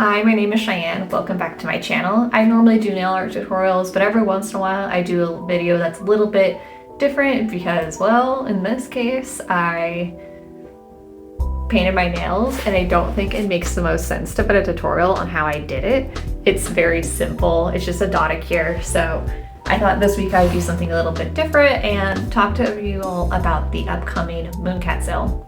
Hi, my name is Cheyenne. Welcome back to my channel. I normally do nail art tutorials, but every once in a while I do a video that's a little bit different because, well, in this case, I painted my nails and I don't think it makes the most sense to put a tutorial on how I did it. It's very simple. It's just a dotted cure. So I thought this week I'd do something a little bit different and talk to you all about the upcoming Mooncat sale.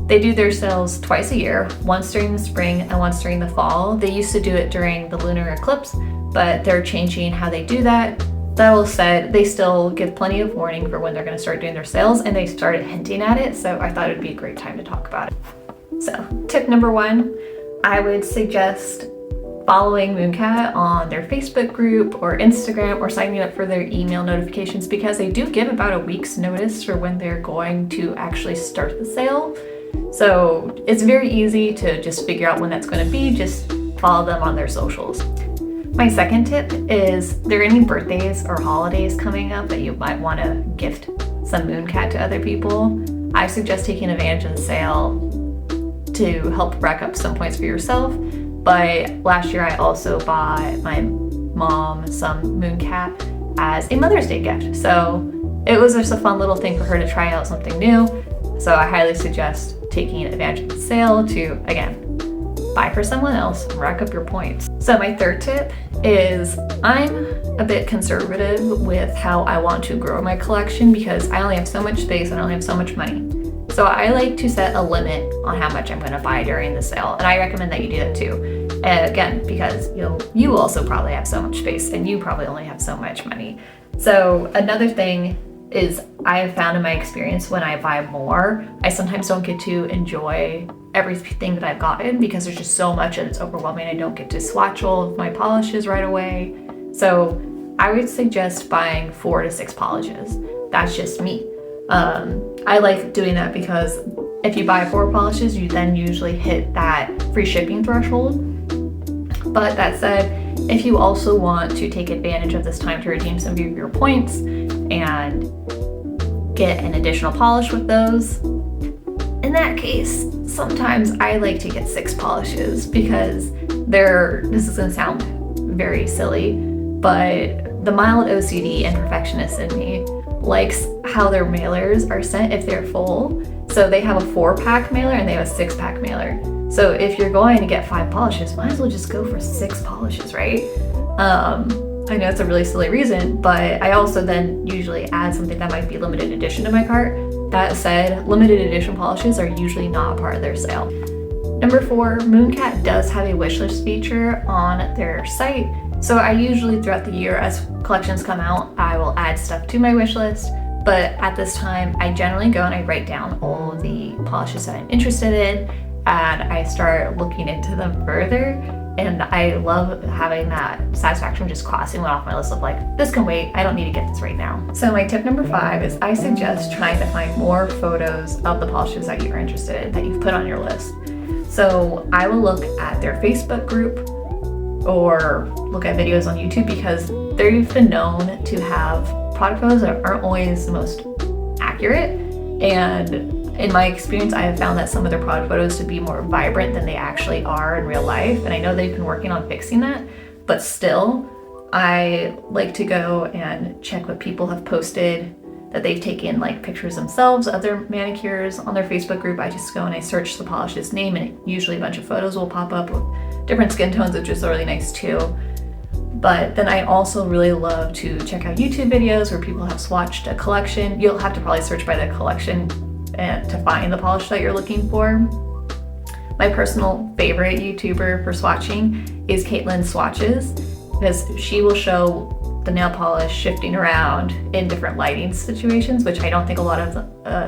They do their sales twice a year, once during the spring and once during the fall. They used to do it during the lunar eclipse, but they're changing how they do that. That all said, they still give plenty of warning for when they're going to start doing their sales, and they started hinting at it, so I thought it'd be a great time to talk about it. So, tip number one, I would suggest following Mooncat on their Facebook group or Instagram or signing up for their email notifications because they do give about a week's notice for when they're going to actually start the sale. So it's very easy to just figure out when that's going to be. Just follow them on their socials. My second tip is, there are any birthdays or holidays coming up that you might want to gift some Mooncat to other people, I suggest taking advantage of the sale to help rack up some points for yourself. But last year I also bought my mom some Mooncat as a Mother's Day gift. So it was just a fun little thing for her to try out something new. So I highly suggest taking advantage of the sale to, again, buy for someone else and rack up your points. So my third tip is, I'm a bit conservative with how I want to grow my collection because I only have so much space and I only have so much money. So I like to set a limit on how much I'm going to buy during the sale, and I recommend that you do that too. Again, because you also probably have so much space and you probably only have so much money. So another thing is, I have found in my experience, when I buy more, I sometimes don't get to enjoy everything that I've gotten because there's just so much and it's overwhelming. I don't get to swatch all of my polishes right away. So I would suggest buying 4 to 6 polishes. That's just me. I like doing that because if you buy 4 polishes, you then usually hit that free shipping threshold. But that said, if you also want to take advantage of this time to redeem some of your points and get an additional polish with those, in that case, sometimes I like to get 6 polishes because this is going to sound very silly, but the mild OCD and perfectionist in me likes how their mailers are sent if they're full. So they have a 4-pack mailer and they have a 6-pack mailer. So if you're going to get 5 polishes, might as well just go for 6 polishes, right? I know it's a really silly reason, but I also then usually add something that might be limited edition to my cart. That said, limited edition polishes are usually not a part of their sale. Number 4, Mooncat does have a wishlist feature on their site. So I usually, throughout the year, as collections come out, I will add stuff to my wishlist. But at this time, I generally go and I write down all of the polishes that I'm interested in, and I start looking into them further. And I love having that satisfaction just crossing one off my list of like, this can wait, I don't need to get this right now. So my tip number 5 is, I suggest trying to find more photos of the polishes that you're interested in, that you've put on your list. So I will look at their Facebook group or look at videos on YouTube because they've been known to have product photos that aren't always the most accurate. And in my experience, I have found that some of their product photos to be more vibrant than they actually are in real life. And I know they've been working on fixing that, but still, I like to go and check what people have posted, that they've taken like pictures themselves of their manicures on their Facebook group. I just go and I search the polish's name, and usually a bunch of photos will pop up with different skin tones, which is really nice too. But then I also really love to check out YouTube videos where people have swatched a collection. You'll have to probably search by the collection and to find the polish that you're looking for. My personal favorite YouTuber for swatching is Caitlin Swatches, because she will show the nail polish shifting around in different lighting situations, which I don't think a lot of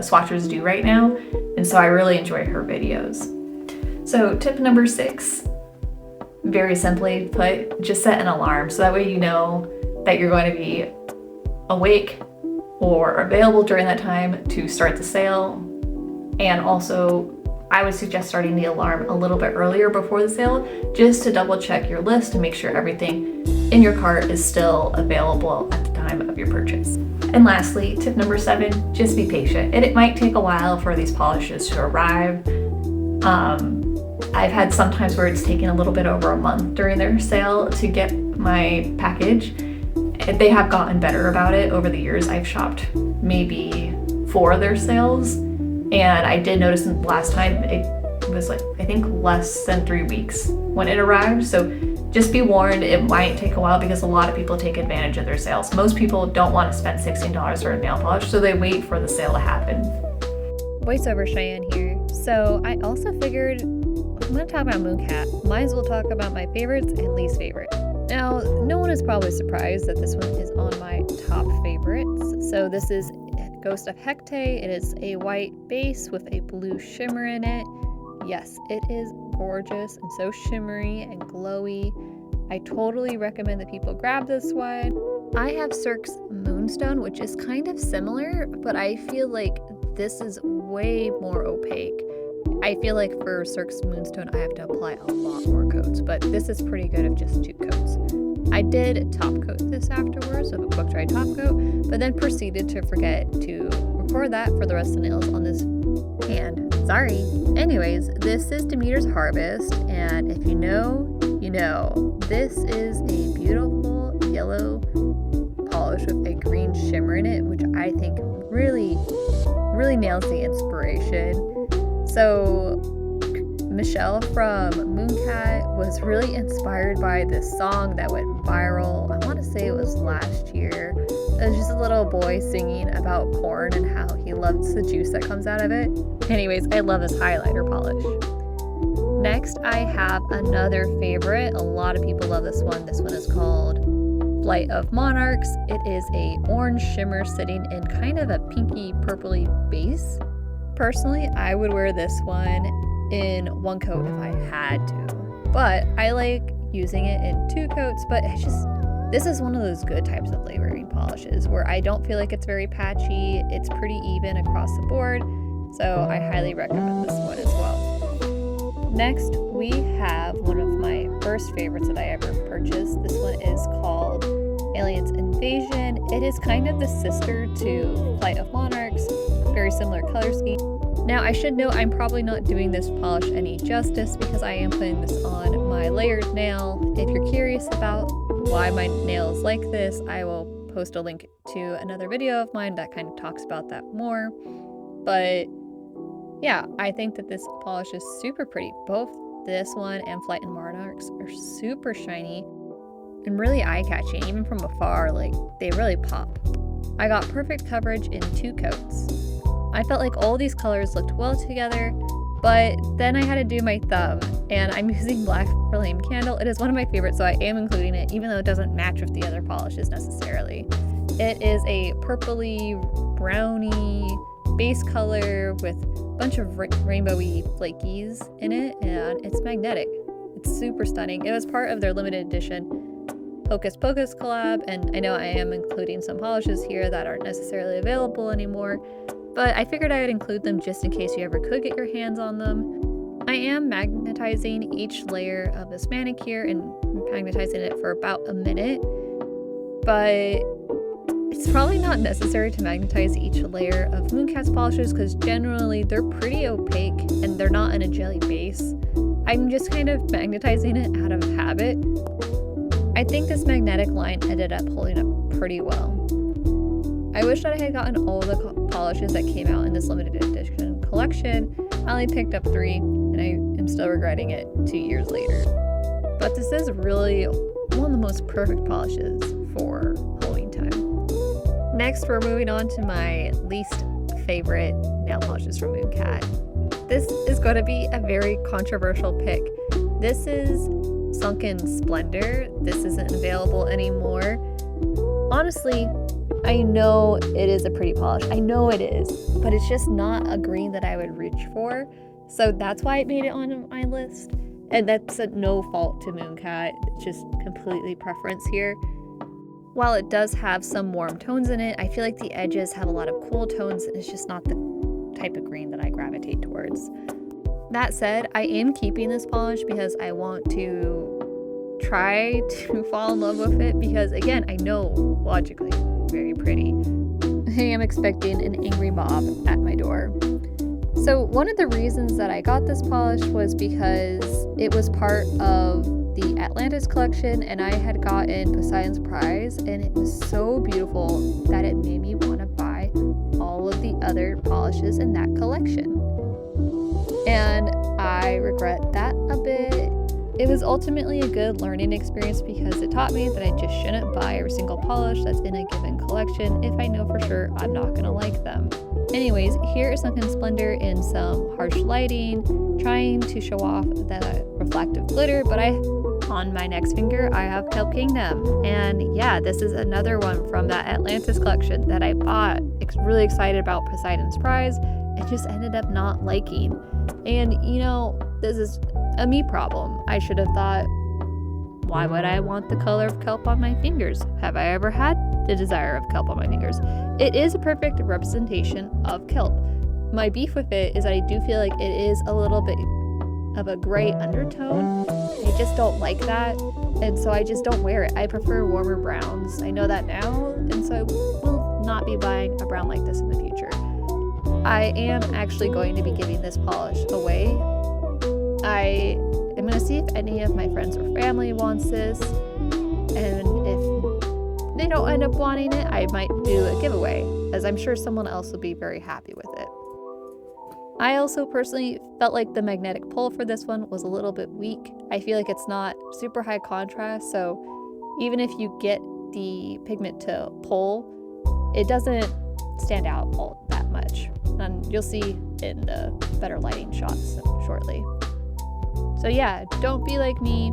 swatchers do right now. And so I really enjoy her videos. So tip number 6, very simply put, just set an alarm. So that way you know that you're going to be awake or available during that time to start the sale. And also, I would suggest starting the alarm a little bit earlier before the sale, just to double check your list and make sure everything in your cart is still available at the time of your purchase. And lastly, tip number 7, just be patient. It might take a while for these polishes to arrive. I've had some times where it's taken a little bit over a month during their sale to get my package. They have gotten better about it over the years. I've shopped maybe 4 of their sales, and I did notice the last time it was like, I think less than 3 weeks when it arrived. So just be warned, it might take a while because a lot of people take advantage of their sales. Most people don't want to spend $16 for a nail polish, so they wait for the sale to happen. Voiceover Cheyenne here. So I also figured I'm going to talk about Mooncat. Might as well talk about my favorites and least favorite. Now, no one is probably surprised that this one is on my top favorites. So this is Ghost of Hect. It is a white base with a blue shimmer in it. Yes, it is gorgeous and so shimmery and glowy. I totally recommend that people grab this one. I have Cirque's Moonstone, which is kind of similar, but I feel like this is way more opaque. I feel like for Cirque's Moonstone, I have to apply a lot more coats, but this is pretty good of just 2 coats. I did top coat this afterwards with a quick dry top coat, but then proceeded to forget to record that for the rest of the nails on this hand. Sorry. Anyways, this is Demeter's Harvest, and if you know, you know. This is a beautiful yellow polish with a green shimmer in it, which I think really nails the inspiration. So Michelle from Mooncat was really inspired by this song that went viral. I want to say it was last year. It was just a little boy singing about corn and how he loves the juice that comes out of it. Anyways, I love this highlighter polish. Next, I have another favorite. A lot of people love this one. This one is called Flight of Monarchs. It is a orange shimmer sitting in kind of a pinky purpley base. Personally, I would wear this one in 1 coat if I had to, but I like using it in 2 coats. But this is one of those good types of layering polishes where I don't feel like it's very patchy. It's pretty even across the board, so I highly recommend this one as well. Next, we have one of my first favorites that I ever purchased. This one is called Aliens Invasion. It is kind of the sister to Flight of Monarchs, very similar color scheme. Now, I should note I'm probably not doing this polish any justice because I am putting this on my layered nail. If you're curious about why my nail is like this, I will post a link to another video of mine that kind of talks about that more. But yeah, I think that this polish is super pretty. Both this one and Flight and Monarchs are super shiny and really eye-catching. Even from afar, like, they really pop. I got perfect coverage in 2 coats. I felt like all these colors looked well together, but then I had to do my thumb, and I'm using Black Flame Candle. It is one of my favorites, so I am including it, even though it doesn't match with the other polishes necessarily. It is a purpley, browny base color with a bunch of rainbowy flakies in it, and it's magnetic. It's super stunning. It was part of their limited edition Hocus Pocus collab, and I know I am including some polishes here that aren't necessarily available anymore, but I figured I would include them just in case you ever could get your hands on them. I am magnetizing each layer of this manicure and magnetizing it for about a minute, but it's probably not necessary to magnetize each layer of Mooncat's polishes because generally they're pretty opaque and they're not in a jelly base. I'm just kind of magnetizing it out of habit. I think this magnetic line ended up holding up pretty well. I wish that I had gotten all the polishes that came out in this limited edition collection. I only picked up 3, and I am still regretting it 2 years later. But this is really one of the most perfect polishes for Halloween time. Next, we're moving on to my least favorite nail polishes from Mooncat. This is going to be a very controversial pick. This is Sunken Splendor. This isn't available anymore. Honestly, I know it is a pretty polish. I know it is, but it's just not a green that I would reach for. So that's why it made it on my list. And that's no fault to Mooncat. It's just completely preference here. While it does have some warm tones in it, I feel like the edges have a lot of cool tones. And it's just not the type of green that I gravitate towards. That said, I am keeping this polish because I want to try to fall in love with it because, again, I know logically very pretty. I am expecting an angry mob at my door. So one of the reasons that I got this polish was because it was part of the Atlantis collection, and I had gotten Poseidon's Prize, and it was so beautiful that it made me want to buy all of the other polishes in that collection. And I regret that a bit. It was ultimately a good learning experience because it taught me that I just shouldn't buy every single polish that's in a given collection if I know for sure I'm not going to like them. Anyways, here is Sunken Splendor in some harsh lighting, trying to show off the reflective glitter, but on my next finger I have Kelp Kingdom. And yeah, this is another one from that Atlantis collection that I bought. Really excited about Poseidon's Prize and just ended up not liking. And you know, this is a me problem. I should have thought, why would I want the color of kelp on my fingers? Have I ever had the desire of kelp on my fingers? It is a perfect representation of kelp. My beef with it is that I do feel like it is a little bit of a gray undertone. I just don't like that, and so I just don't wear it. I prefer warmer browns. I know that now, and so I will not be buying a brown like this in the future. I am actually going to be giving this polish away. I am going to see if any of my friends or family wants this, and if they don't end up wanting it, I might do a giveaway, as I'm sure someone else will be very happy with it. I also personally felt like the magnetic pull for this one was a little bit weak. I feel like it's not super high contrast, so even if you get the pigment to pull, it doesn't stand out all that much. And you'll see in the better lighting shots shortly. So yeah, don't be like me.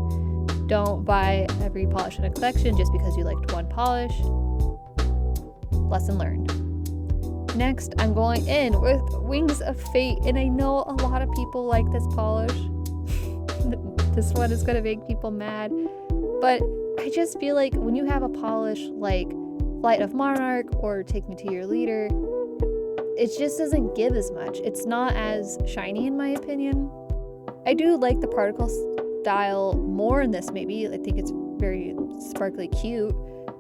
Don't buy every polish in a collection just because you liked one polish. Lesson learned. Next, I'm going in with Wings of Fate, and I know a lot of people like this polish. This one is going to make people mad, but I just feel like when you have a polish like Flight of Monarch or Take Me to Your Leader, it just doesn't give as much. It's not as shiny in my opinion. I do like the particle style more in this maybe. I think it's very sparkly cute,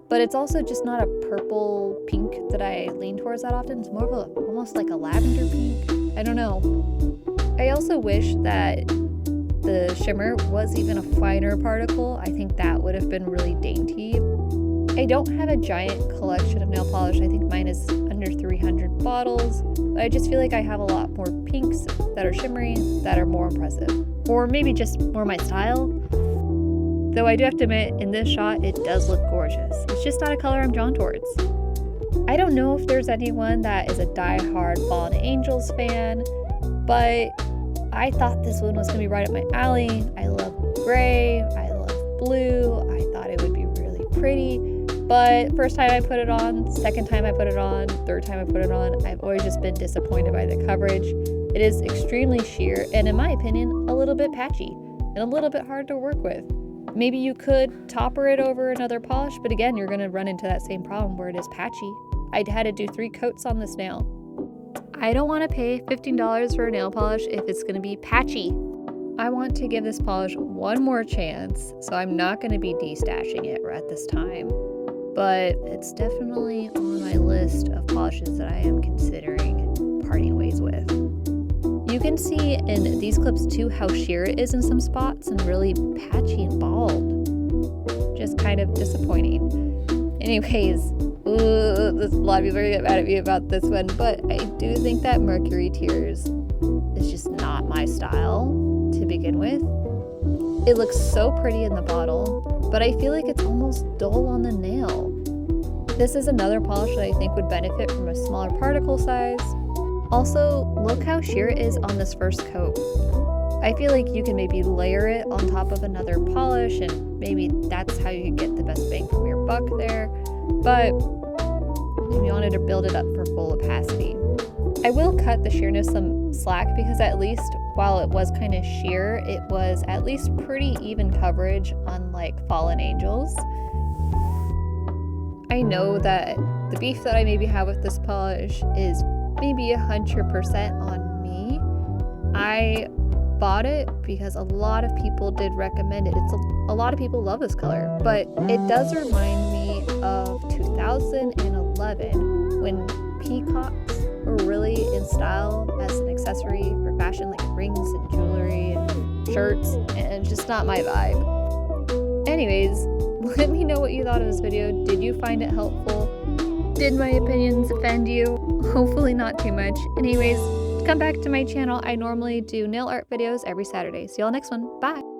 but it's also just not a purple pink that I lean towards that often. It's more of almost like a lavender pink. I don't know. I also wish that the shimmer was even a finer particle. I think that would have been really dainty. I don't have a giant collection of nail polish. I think mine is under 300 bottles. But I just feel like I have a lot more pinks that are shimmery that are more impressive. Or maybe just more my style. Though I do have to admit, in this shot, it does look gorgeous. It's just not a color I'm drawn towards. I don't know if there's anyone that is a die-hard Fallen Angels fan, but I thought this one was going to be right up my alley. I love gray. I love blue. I thought it would be really pretty. But first time I put it on, second time I put it on, third time I put it on, I've always just been disappointed by the coverage. It is extremely sheer and, in my opinion, a little bit patchy and a little bit hard to work with. Maybe you could topper it over another polish, but again, you're going to run into that same problem where it is patchy. I had to do 3 coats on this nail. I don't want to pay $15 for a nail polish if it's going to be patchy. I want to give this polish one more chance, so I'm not going to be destashing it at this time. But it's definitely on my list of polishes that I am considering parting ways with. You can see in these clips too how sheer it is in some spots and really patchy and bald. Just kind of disappointing. Anyways, a lot of people are going to get mad at me about this one, but I do think that Mercury Tears is just not my style to begin with. It looks so pretty in the bottle, but I feel like it's almost dull on the nail. This is another polish that I think would benefit from a smaller particle size. Also, look how sheer it is on this first coat. I feel like you can maybe layer it on top of another polish, and maybe that's how you get the best bang from your buck there. But if you wanted to build it up for full opacity. I will cut the sheerness some slack because at least while it was kind of sheer, it was at least pretty even coverage, unlike Fallen Angels. I know that the beef that I maybe have with this polish is maybe 100% on me. I bought it because a lot of people did recommend it. A lot of people love this color, but it does remind me of 2011 when peacocks were never really in style as an accessory for fashion, like rings and jewelry and shirts, and it's just not my vibe. Anyways, let me know what you thought of this video. Did you find it helpful? Did my opinions offend you? Hopefully not too much. Anyways, come back to my channel. I normally do nail art videos every Saturday. See y'all next one. Bye!